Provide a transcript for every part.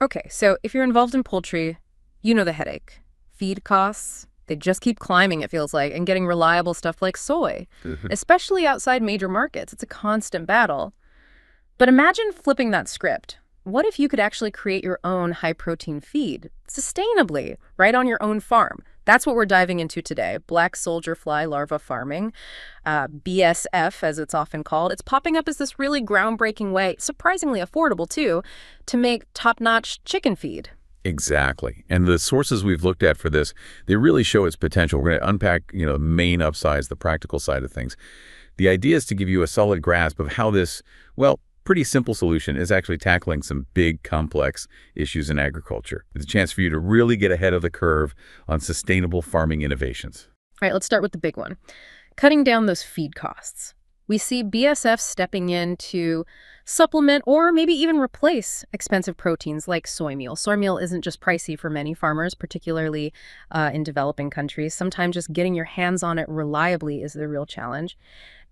Okay, so if you're involved in poultry, you know the headache. Feed costs, they just keep climbing, it feels like, and getting reliable stuff like soy, especially outside major markets. It's a constant battle. But imagine flipping that script. What if you could actually create your own high-protein feed, sustainably, right on your own farm? That's what we're diving into today, black soldier fly larva farming, BSF as it's often called. It's popping up as this really groundbreaking way, surprisingly affordable too, to make top-notch chicken feed. Exactly. And the sources we've looked at for this, they really show its potential. We're going to unpack, main upsides, the practical side of things. The idea is to give you a solid grasp of how this, well, pretty simple solution is actually tackling some big, complex issues in agriculture. It's a chance for you to really get ahead of the curve on sustainable farming innovations. All right, let's start with the big one. Cutting down those feed costs. We see BSF stepping in to supplement or maybe even replace expensive proteins like soy meal. Soy meal isn't just pricey for many farmers, particularly in developing countries. Sometimes just getting your hands on it reliably is the real challenge.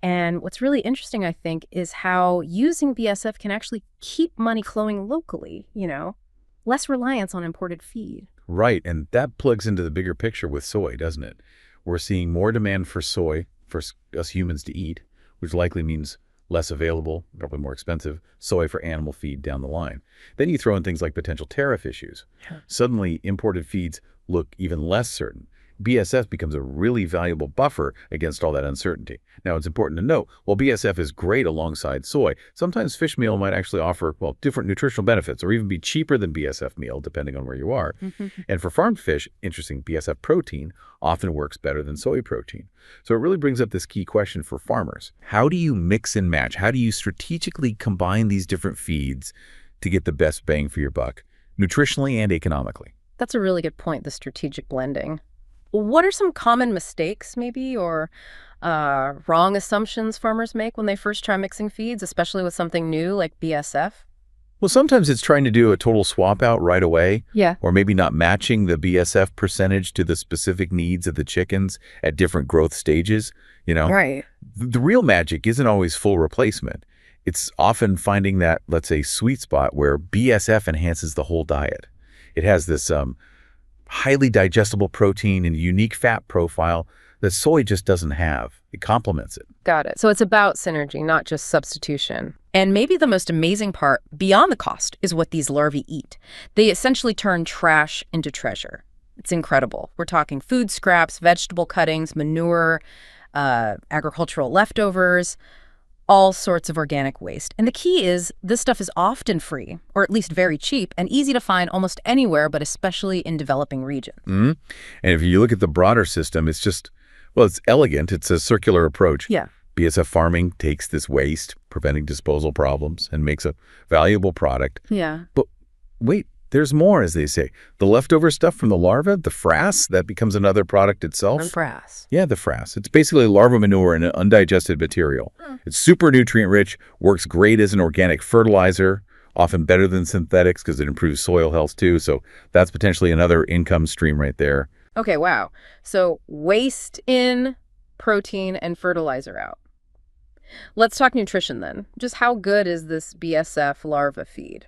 And what's really interesting, I think, is how using BSF can actually keep money flowing locally, less reliance on imported feed. Right, and that plugs into the bigger picture with soy, doesn't it? We're seeing more demand for soy for us humans to eat, which likely means less available, probably more expensive, soy for animal feed down the line. Then you throw in things like potential tariff issues. Suddenly, imported feeds look even less certain. BSF becomes a really valuable buffer against all that uncertainty. Now, it's important to note, while BSF is great alongside soy, sometimes fish meal might actually offer, well, different nutritional benefits or even be cheaper than BSF meal, depending on where you are. And for farmed fish, interesting, BSF protein often works better than soy protein. So it really brings up this key question for farmers. How do you mix and match? How do you strategically combine these different feeds to get the best bang for your buck, nutritionally and economically? That's a really good point, the strategic blending. What are some common mistakes, maybe, or wrong assumptions farmers make when they first try mixing feeds, especially with something new like BSF? Well, sometimes it's trying to do a total swap out right away. Yeah. Or maybe not matching the BSF percentage to the specific needs of the chickens at different growth stages, Right. The real magic isn't always full replacement. It's often finding that, let's say, sweet spot where BSF enhances the whole diet. It has this highly digestible protein and unique fat profile that soy just doesn't have. It complements it. Got it. So it's about synergy, not just substitution. And maybe the most amazing part, beyond the cost, is what these larvae eat. They essentially turn trash into treasure. It's incredible. We're talking food scraps, vegetable cuttings, manure, agricultural leftovers, all sorts of organic waste. And the key is this stuff is often free, or at least very cheap, and easy to find almost anywhere, but especially in developing regions. And if you look at the broader system, it's just, well, it's elegant. It's a circular approach. Yeah. BSF farming takes this waste, preventing disposal problems, and makes a valuable product. Yeah. But wait, there's more, as they say. The leftover stuff from the larva, the frass, that becomes another product itself. And frass. Yeah, the frass. It's basically larva manure and an undigested material. It's super nutrient-rich, works great as an organic fertilizer, often better than synthetics because it improves soil health too. So that's potentially another income stream right there. Okay, wow. So waste in, protein, and fertilizer out. Let's talk nutrition then. Just how good is this BSF larva feed?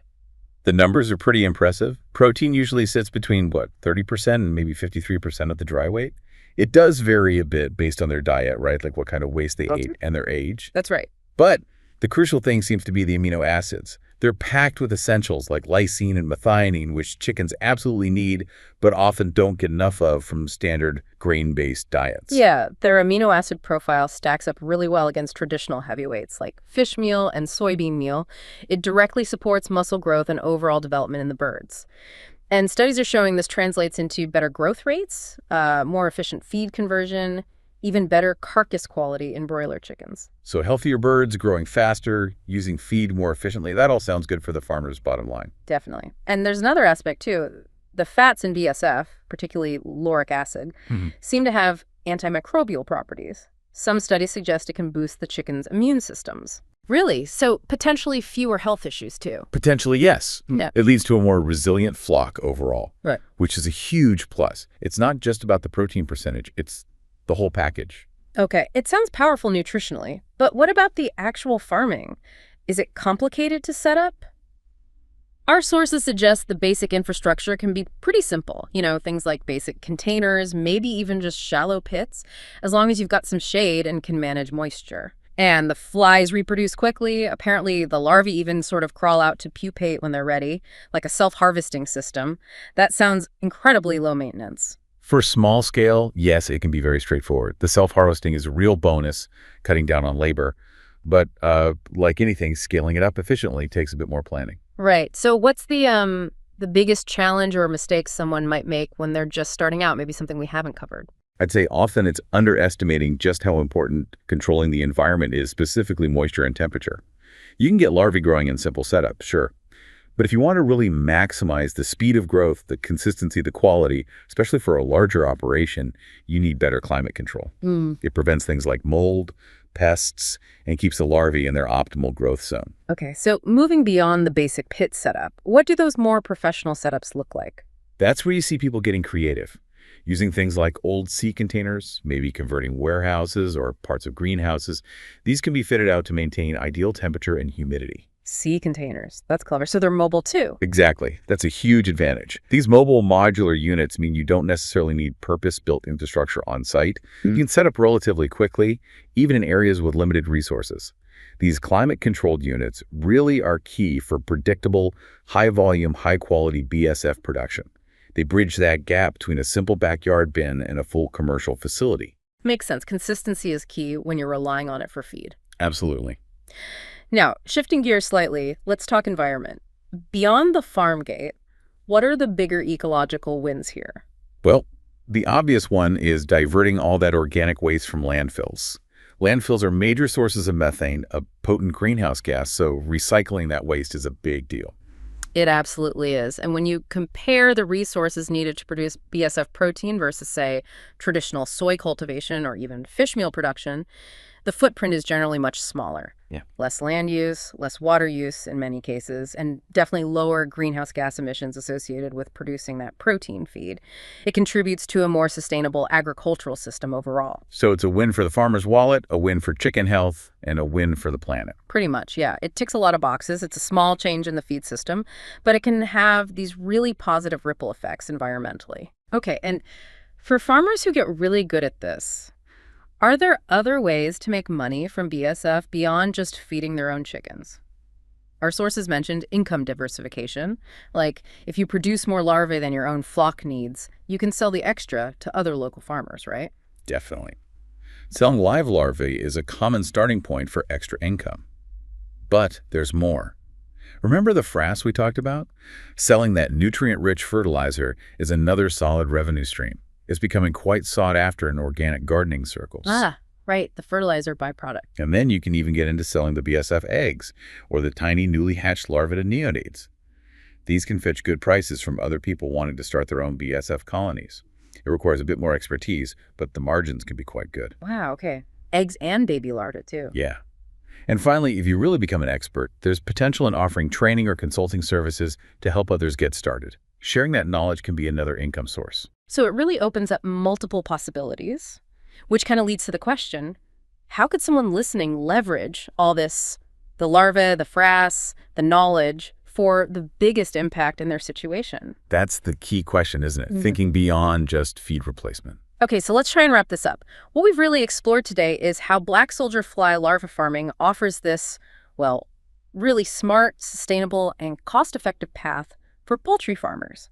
The numbers are pretty impressive. Protein usually sits between, 30% and maybe 53% of the dry weight. It does vary a bit based on their diet, right? Like what kind of waste they ate and their age. That's right. But the crucial thing seems to be the amino acids. They're packed with essentials like lysine and methionine, which chickens absolutely need, but often don't get enough of from standard grain-based diets. Yeah, their amino acid profile stacks up really well against traditional heavyweights like fish meal and soybean meal. It directly supports muscle growth and overall development in the birds. And studies are showing this translates into better growth rates, more efficient feed conversion, even better carcass quality in broiler chickens. So healthier birds, growing faster, using feed more efficiently, that all sounds good for the farmer's bottom line. Definitely. And there's another aspect too. The fats in BSF, particularly lauric acid, seem to have antimicrobial properties. Some studies suggest it can boost the chicken's immune systems. Really? So potentially fewer health issues too? Potentially, yes. Yeah. It leads to a more resilient flock overall, Right. which is a huge plus. It's not just about the protein percentage, it's the whole package. Okay, it sounds powerful nutritionally, but what about the actual farming? Is it complicated to set up? Our sources suggest the basic infrastructure can be pretty simple. Things like basic containers, maybe even just shallow pits, as long as you've got some shade and can manage moisture. And the flies reproduce quickly. Apparently, the larvae even sort of crawl out to pupate when they're ready, like a self-harvesting system. That sounds incredibly low maintenance. For small scale, yes, it can be very straightforward. The self-harvesting is a real bonus, cutting down on labor. But like anything, scaling it up efficiently takes a bit more planning. Right. So what's the biggest challenge or mistake someone might make when they're just starting out? Maybe something we haven't covered. I'd say often it's underestimating just how important controlling the environment is, specifically moisture and temperature. You can get larvae growing in simple setups, sure. But if you want to really maximize the speed of growth, the consistency, the quality, especially for a larger operation, you need better climate control. It prevents things like mold, pests, and keeps the larvae in their optimal growth zone. Okay, so moving beyond the basic pit setup, what do those more professional setups look like? That's where you see people getting creative, using things like old sea containers, maybe converting warehouses or parts of greenhouses. These can be fitted out to maintain ideal temperature and humidity. Sea containers. That's clever. So they're mobile too. Exactly. That's a huge advantage. These mobile modular units mean you don't necessarily need purpose-built infrastructure on site. You can set up relatively quickly, even in areas with limited resources. These climate-controlled units really are key for predictable, high-volume, high-quality BSF production. They bridge that gap between a simple backyard bin and a full commercial facility. Makes sense. Consistency is key when you're relying on it for feed. Absolutely. Now, shifting gears slightly, let's talk environment. Beyond the farm gate, what are the bigger ecological wins here? Well, the obvious one is diverting all that organic waste from landfills. Landfills are major sources of methane, a potent greenhouse gas, so recycling that waste is a big deal. It absolutely is. And when you compare the resources needed to produce BSF protein versus, say, traditional soy cultivation or even fish meal production, the footprint is generally much smaller. Yeah. Less land use, less water use in many cases, and definitely lower greenhouse gas emissions associated with producing that protein feed. It contributes to a more sustainable agricultural system overall. So it's a win for the farmer's wallet, a win for chicken health, and a win for the planet. Pretty much, yeah. It ticks a lot of boxes. It's a small change in the feed system, but it can have these really positive ripple effects environmentally. Okay, and for farmers who get really good at this, are there other ways to make money from BSF beyond just feeding their own chickens? Our sources mentioned income diversification. Like, if you produce more larvae than your own flock needs, you can sell the extra to other local farmers, right? Definitely. Selling live larvae is a common starting point for extra income. But there's more. Remember the frass we talked about? Selling that nutrient-rich fertilizer is another solid revenue stream. It's becoming quite sought after in organic gardening circles. Ah, right, the fertilizer byproduct. And then you can even get into selling the BSF eggs or the tiny newly hatched larvae to neonates. These can fetch good prices from other people wanting to start their own BSF colonies. It requires a bit more expertise, but the margins can be quite good. Wow, okay. Eggs and baby larvae, too. Yeah. And finally, if you really become an expert, there's potential in offering training or consulting services to help others get started. Sharing that knowledge can be another income source. So it really opens up multiple possibilities, which kind of leads to the question, how could someone listening leverage all this, the larvae, the frass, the knowledge, for the biggest impact in their situation? That's the key question, isn't it? Thinking beyond just feed replacement. Okay, so let's try and wrap this up. What we've really explored today is how black soldier fly larva farming offers this, well, really smart, sustainable, and cost-effective path for poultry farmers.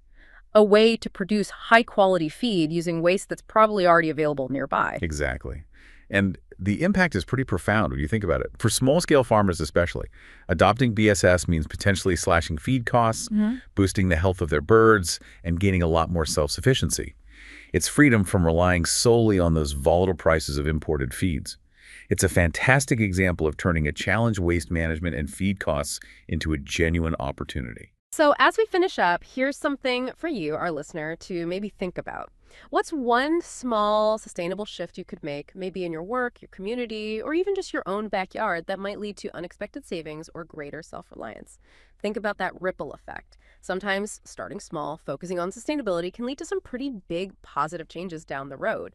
A way to produce high-quality feed using waste that's probably already available nearby. Exactly. And the impact is pretty profound when you think about it. For small-scale farmers especially, adopting BSS means potentially slashing feed costs, boosting the health of their birds, and gaining a lot more self-sufficiency. It's freedom from relying solely on those volatile prices of imported feeds. It's a fantastic example of turning a challenge waste management and feed costs into a genuine opportunity. So as we finish up, here's something for you, our listener, to maybe think about. What's one small, sustainable shift you could make, maybe in your work, your community, or even just your own backyard that might lead to unexpected savings or greater self-reliance? Think about that ripple effect. Sometimes starting small, focusing on sustainability can lead to some pretty big positive changes down the road.